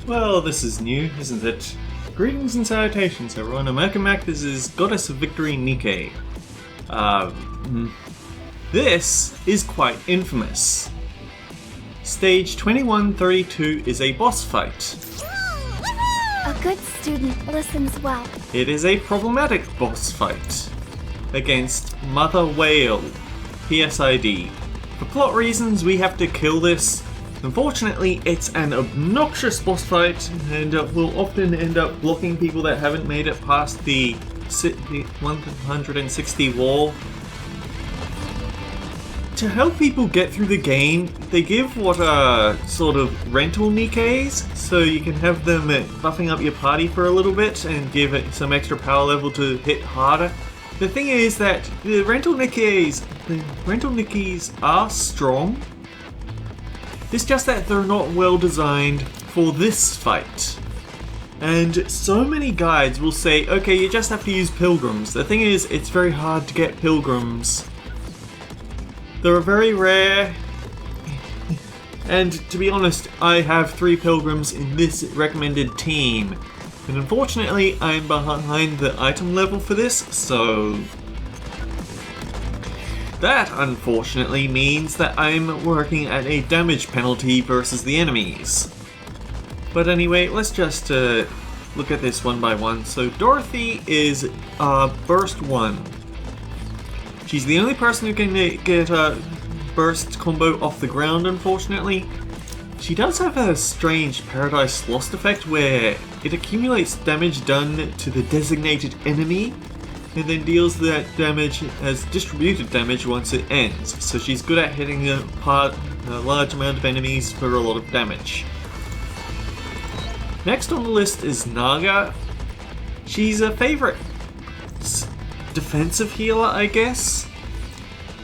Well, this is new, isn't it? Greetings and salutations, everyone. I'm Mac. This is Goddess of Victory Nikke. This is quite infamous. Stage 2132 is a boss fight. A good student listens well. It is a problematic boss fight against Mother Whale, PSID. For plot reasons, we have to kill this. Unfortunately, it's an obnoxious boss fight and will often end up blocking people that haven't made it past the 160 wall. To help people get through the game, they give what are sort of rental Nikkes, so you can have them buffing up your party for a little bit and give it some extra power level to hit harder. The thing is that the rental Nikkes are strong. It's just that they're not well designed for this fight. And so many guides will say, okay, you just have to use pilgrims. The thing is, it's very hard to get pilgrims. They're very rare. And to be honest, I have 3 pilgrims in this recommended team. And unfortunately, I'm behind the item level for this, so that unfortunately means that I'm working at a damage penalty versus the enemies. But anyway, let's just look at this one by one. So Dorothy is burst 1. She's the only person who can get a burst combo off the ground, unfortunately. She does have a strange Paradise Lost effect where it accumulates damage done to the designated enemy and then deals that damage as distributed damage once it ends. So she's good at hitting a large amount of enemies for a lot of damage. Next on the list is Naga. She's a favorite defensive healer, I guess.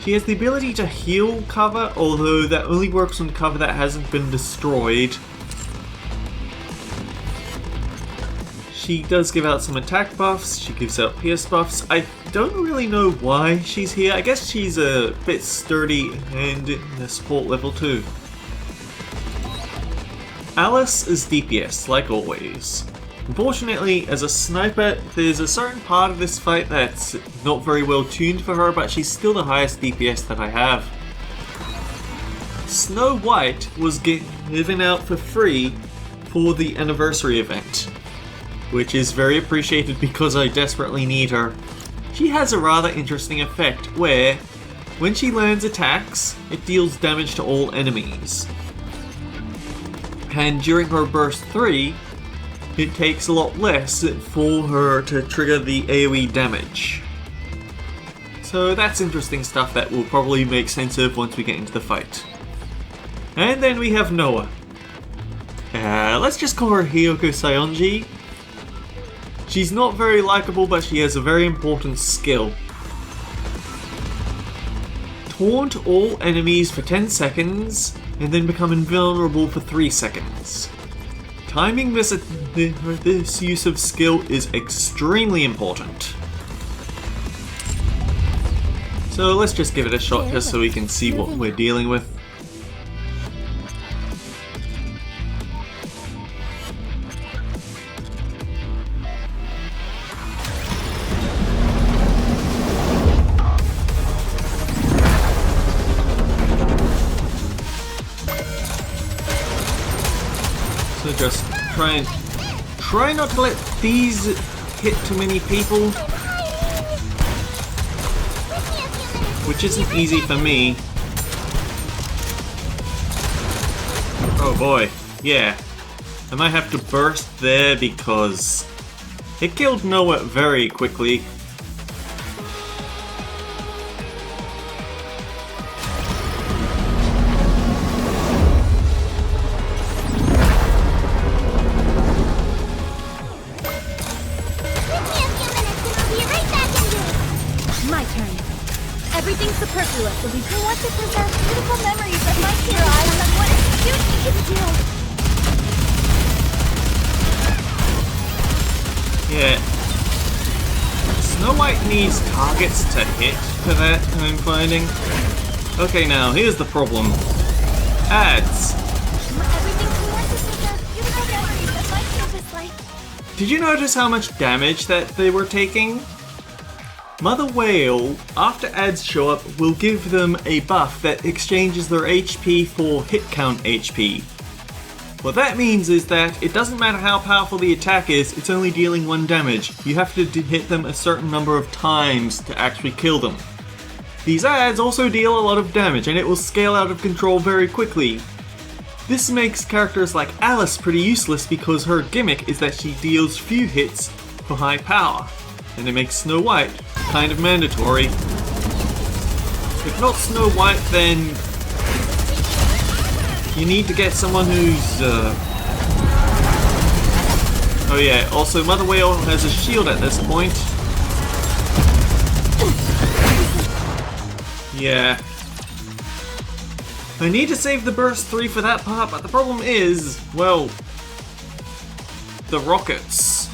She has the ability to heal cover, although that only works on cover that hasn't been destroyed. She does give out some attack buffs, she gives out pierce buffs. I don't really know why she's here. I guess she's a bit sturdy and in a support level too. Alice is DPS, like always. Unfortunately, as a sniper, there's a certain part of this fight that's not very well tuned for her, but she's still the highest DPS that I have. Snow White was given out for free for the anniversary event, which is very appreciated because I desperately need her. She has a rather interesting effect where, when she lands attacks, it deals damage to all enemies. And during her burst 3, it takes a lot less for her to trigger the AoE damage. So that's interesting stuff that will probably make sense of once we get into the fight. And then we have Noah. Let's just call her Hiyoko Sayonji. She's not very likable, but she has a very important skill. Taunt all enemies for 10 seconds, and then become invulnerable for 3 seconds. Timing this use of skill is extremely important. So let's just give it a shot just so we can see what we're dealing with. So just try not to let these hit too many people, which isn't easy for me. Oh boy, yeah. I might have to burst there because it killed Noah very quickly. Everything's superfluous, but we do want to preserve beautiful memories of my heroes and what a cute you can do. Yeah. Snow White needs targets to hit for that, I'm finding. Okay, now, here's the problem. Ads. Everything's we want to preserve beautiful memories Did you notice how much damage that they were taking? Mother Whale, after ads show up, will give them a buff that exchanges their HP for hit count HP. What that means is that it doesn't matter how powerful the attack is, it's only dealing 1 damage. You have to hit them a certain number of times to actually kill them. These ads also deal a lot of damage and it will scale out of control very quickly. This makes characters like Alice pretty useless because her gimmick is that she deals few hits for high power. And it makes Snow White kind of mandatory. If not Snow White, then you need to get someone who's oh yeah, also Mother Whale has a shield at this point. Yeah. I need to save the burst 3 for that part, but the problem is, well, the rockets.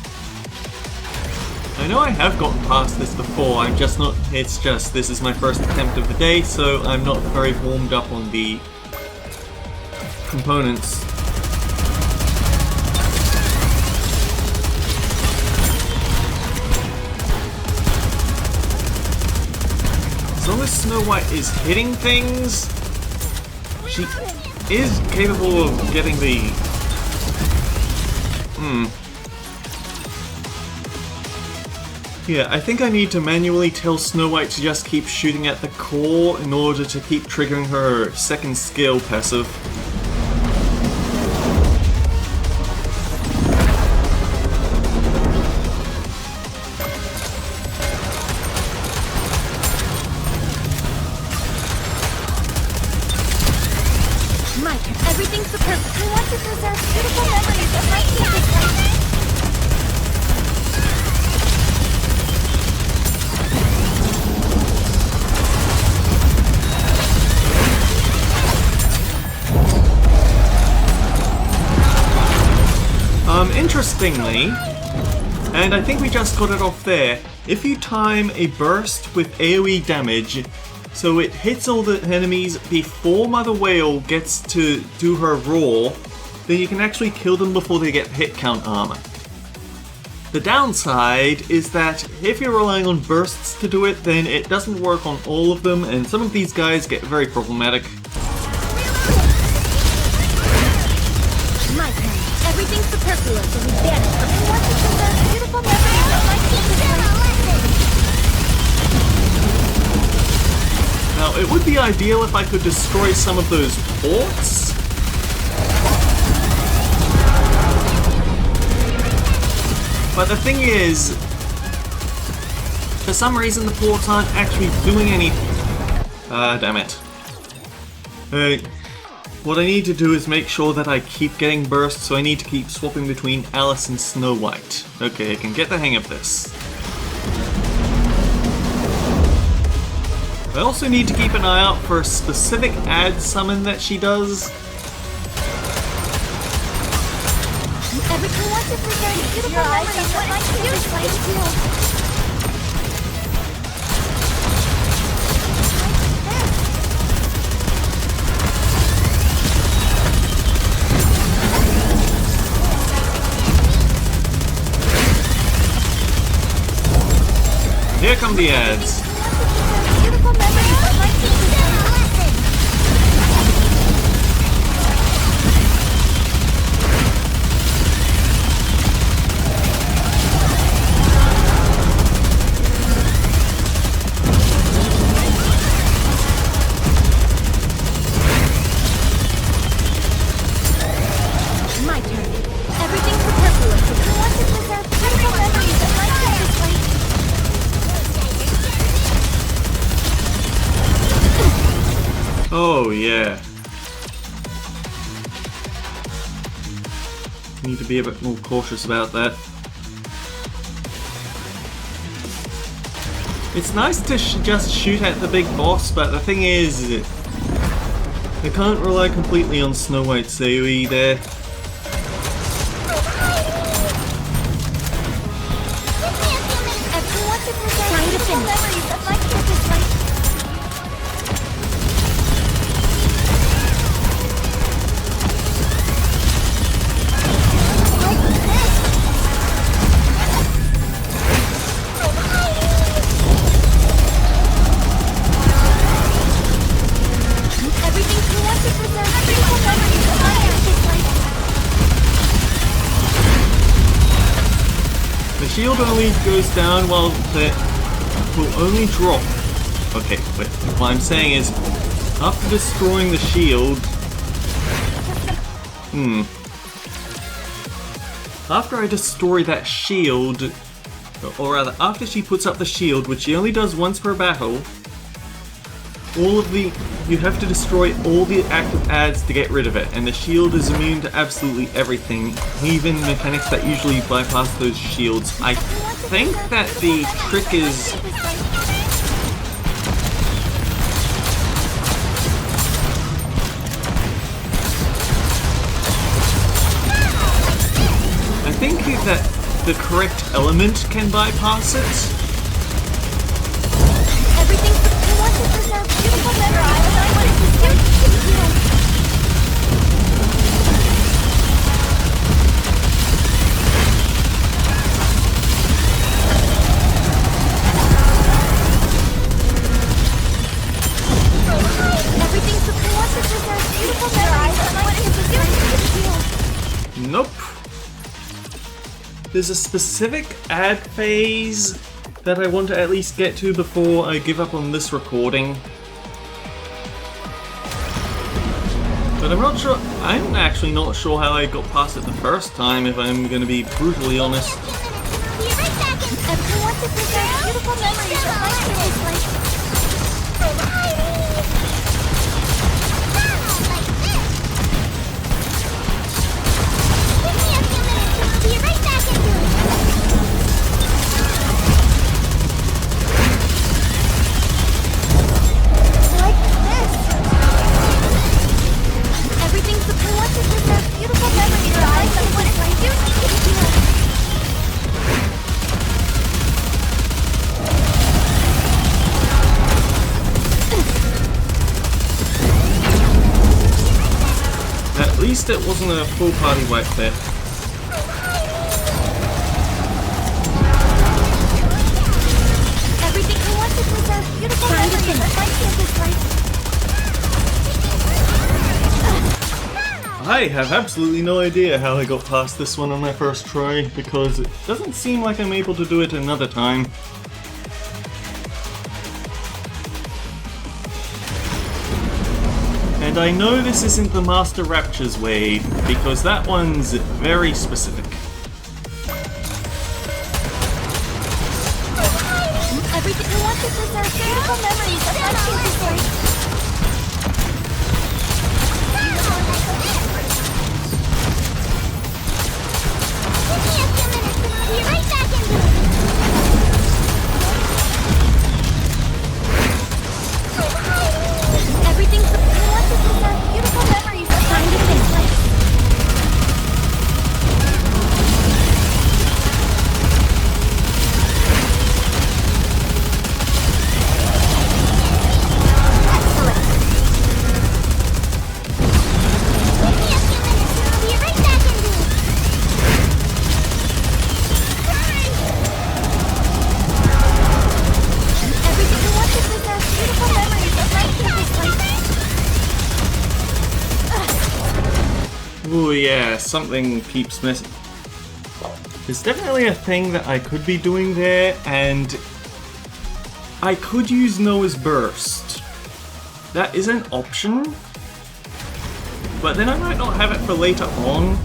I know I have gotten past this before, I'm just not, it's just, this is my first attempt of the day, so I'm not very warmed up on the components. As long as Snow White is hitting things, she is capable of getting the... Yeah, I think I need to manually tell Snow White to just keep shooting at the core in order to keep triggering her second skill passive. Everything's superb. I want to preserve beautiful memories of my kids. Interestingly, and I think we just got it off there, if you time a burst with AoE damage, so it hits all the enemies before Mother Whale gets to do her roar, then you can actually kill them before they get hit count armor. The downside is that if you're relying on bursts to do it, then it doesn't work on all of them, and some of these guys get very problematic. My turn. Everything's superfluous and we vanish. I want to preserve beautiful memories of my kids. Now, it would be ideal if I could destroy some of those ports. But the thing is, for some reason the ports aren't actually doing anything. Damn it. What I need to do is make sure that I keep getting bursts, so I need to keep swapping between Alice and Snow White. Okay, I can get the hang of this. I also need to keep an eye out for a specific ad summon that she does. Everything wants to preserve beautiful memories of my kids. Here come the ads. Beautiful memories of my kids. My turn. Everything's superfluous. I want to preserve beautiful memories of my kids. Oh yeah. Need to be a bit more cautious about that. It's nice to just shoot at the big boss, but the thing is, I can't rely completely on Snow White's AoE there. shield only goes down while the will only drop. Okay, but what I'm saying is, after destroying the shield... After I destroy that shield, or rather, after she puts up the shield, which she only does once per battle, you have to destroy all the active adds to get rid of it, and the shield is immune to absolutely everything, even mechanics that usually bypass those shields. I think that the trick is... I think that the correct element can bypass it. Everything you want to preserve beautiful memories. I want to preserve Everything you want to preserve beautiful memories. I want to preserve Nope. There's a specific ad phase that I want to at least get to before I give up on this recording. But I'm actually not sure how I got past it the first time, if I'm going to be brutally honest. Everyone wants to preserve beautiful memories of my previous life. At least it wasn't a full party wipe there. Everything you want to preserve beautiful memories of my campus life. I have absolutely no idea how I got past this one on my first try, because it doesn't seem like I'm able to do it another time. And I know this isn't the Master Rapture's way, because that one's very specific. Everything you want to preserve beautiful memories of my campus life. Give me a few minutes and I'll be right back into it. Everything you want to preserve beautiful memories of my campus life. Ooh yeah, something keeps missing. There's definitely a thing that I could be doing there, and I could use Noah's Burst. That is an option, but then I might not have it for later on.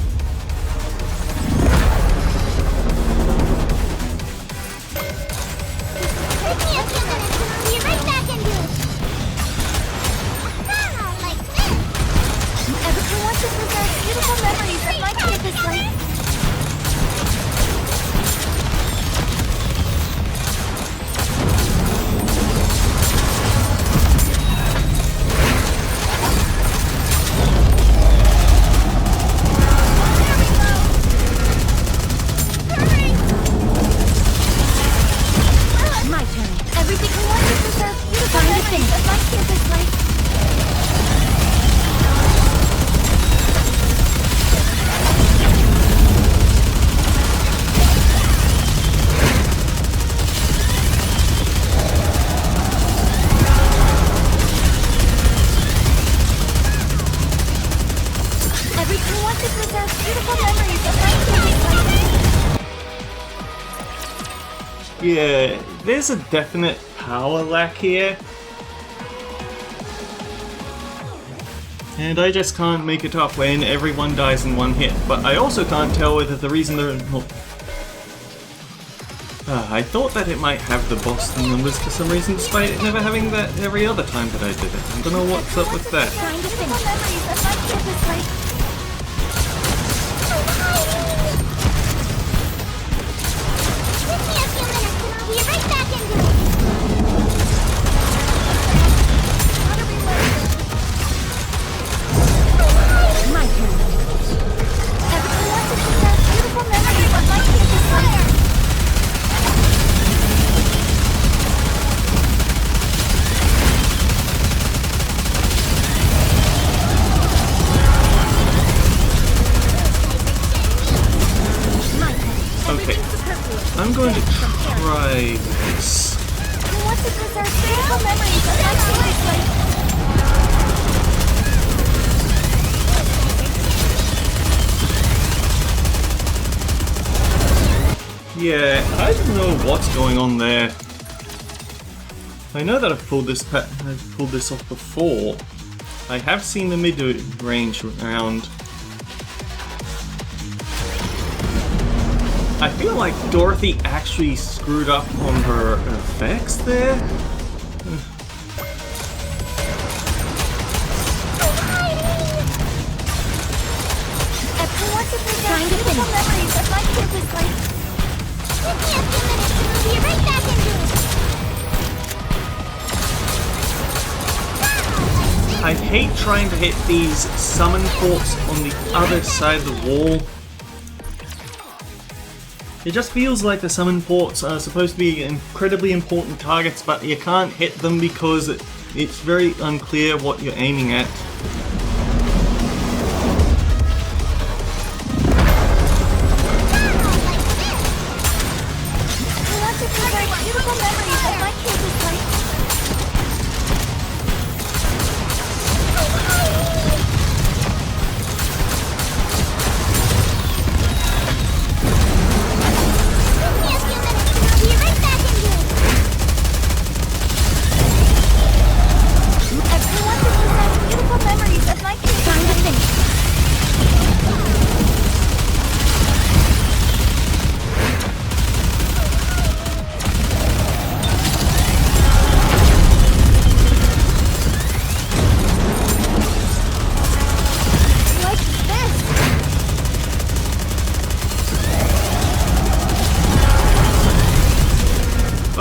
Yeah, there's a definite power lack here. And I just can't make it up when everyone dies in one hit. But I also can't tell whether the reason they're... I thought that it might have the Boston numbers for some reason, despite it never having that every other time that I did it. I don't know what's up with that. Trying to finish memories of my campus life. Give me a few minutes and I'll be right back into it. Gotta reload. My turn. Everyone wants to possess beautiful memories of my campus life. Okay, I'm going to try this. I want to preserve beautiful memories of my campus life. Yeah, I don't know what's going on there. I know that I've pulled this off before. I have seen the mid-range round. I feel like Dorothy actually screwed up on her effects there. I want to preserve beautiful memories of my campus life. Give me a few minutes and I'll be right back into it. I hate trying to hit these summon forts on the other side of the wall. It just feels like the summon ports are supposed to be incredibly important targets, but you can't hit them because it's very unclear what you're aiming at. I want to preserve beautiful memories of my campus life.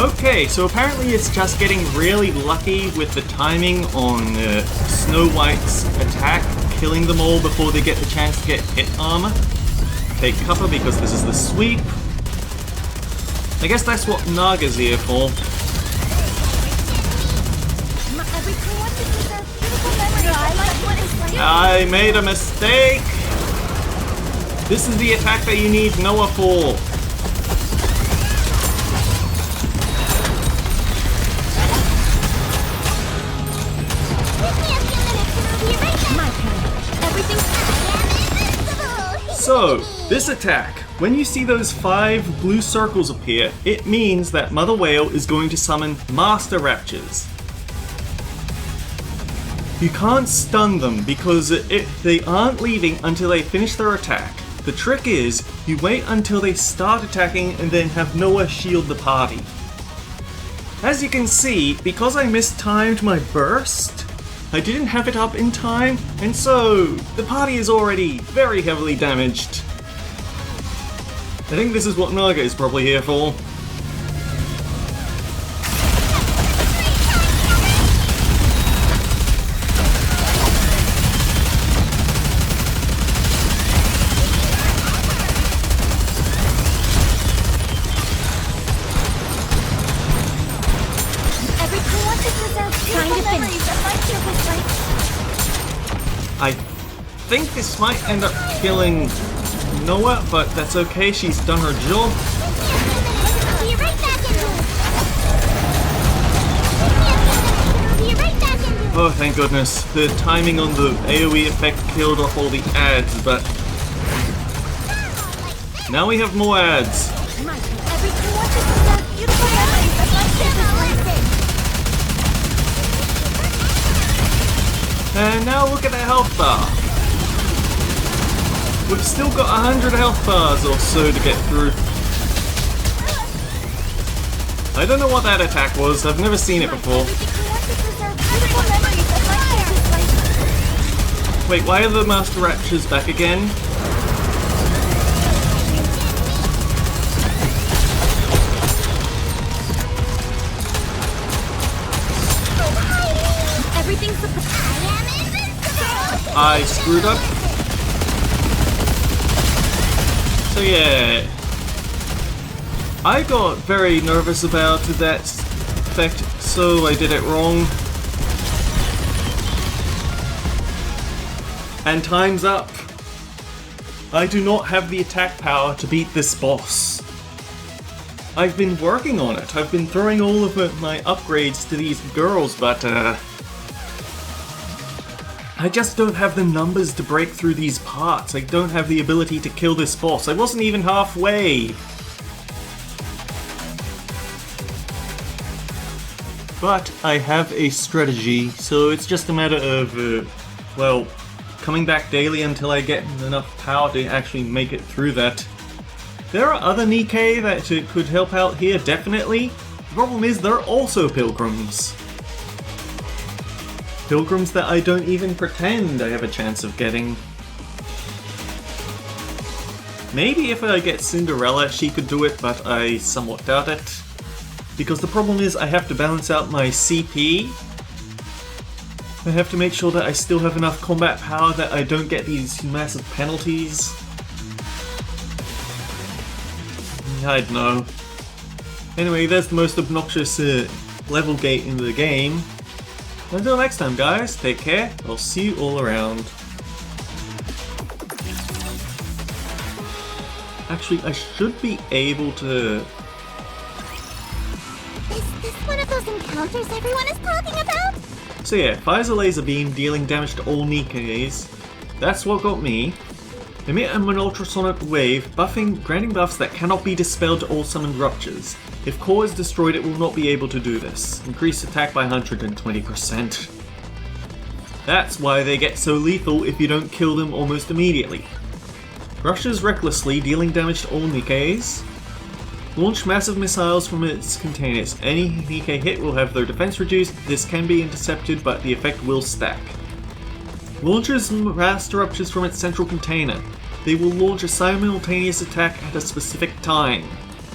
Okay, so apparently it's just getting really lucky with the timing on Snow White's attack, killing them all before they get the chance to get hit armor. Take cover because this is the sweep. I guess that's what Naga's here for. I made a mistake! This is the attack that you need Noah for. So, this attack, when you see those 5 blue circles appear, it means that Mother Whale is going to summon Master Raptures. You can't stun them because they aren't leaving until they finish their attack. The trick is, you wait until they start attacking and then have Noah shield the party. As you can see, because I mistimed my burst, I didn't have it up in time, and so the party is already very heavily damaged. I think this is what Naga is probably here for. I think this might end up killing Noah, but that's okay, she's done her job. Oh, thank goodness. The timing on the AoE effect killed off all the ads, but now we have more ads. beautiful memories of my kids racing. And now look at the health bar. We've still got 100 health bars or so to get through. I don't know what that attack was. I've never seen it before. Wait, why are the Master Raptures back again? I screwed up. So yeah, I got very nervous about that effect, so I did it wrong. And time's up. I do not have the attack power to beat this boss. I've been working on it. I've been throwing all of my upgrades to these girls, but I just don't have the numbers to break through these parts. I don't have the ability to kill this boss. I wasn't even halfway. But I have a strategy, so it's just a matter of, well, coming back daily until I get enough power to actually make it through that. There are other Nikke that could help out here, definitely. The problem is they're also pilgrims. Pilgrims that I don't even pretend I have a chance of getting. Maybe if I get Cinderella she could do it, but I somewhat doubt it. Because the problem is I have to balance out my CP. I have to make sure that I still have enough combat power that I don't get these massive penalties. I don't know. Anyway, there's the most obnoxious level gate in the game. Until next time guys, take care, I'll see you all around. Actually, I should be able to... Is this one of those encounters everyone is talking about? So yeah, fires a laser beam dealing damage to all Nikkes. That's what got me. Emit an ultrasonic wave, granting buffs that cannot be dispelled to all summoned ruptures. If core is destroyed, it will not be able to do this. Increase attack by 120%. That's why they get so lethal if you don't kill them almost immediately. Rushes recklessly, dealing damage to all Nikkes. Launch massive missiles from its containers. Any Nikke hit will have their defense reduced. This can be intercepted, but the effect will stack. Launches master ruptures from its central container. They will launch a simultaneous attack at a specific time.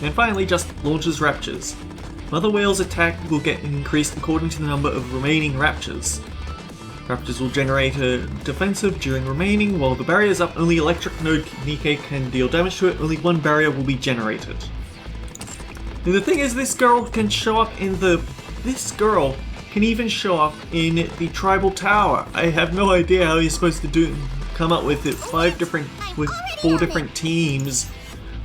And finally, just launches raptures. Mother Whale's attack will get increased according to the number of remaining raptures. Raptors will generate a defensive during remaining. While the barrier is up, only electric node Nikke can deal damage to it. Only one barrier will be generated. And the thing is, this girl can show up in the... This girl can even show up in the tribal tower. I have no idea how you're supposed to come up with it. 4 different teams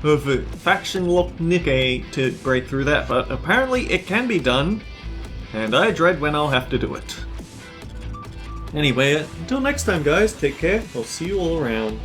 of faction-locked Nikke to break through that, but apparently it can be done, and I dread when I'll have to do it. Anyway, until next time guys, take care, I'll see you all around.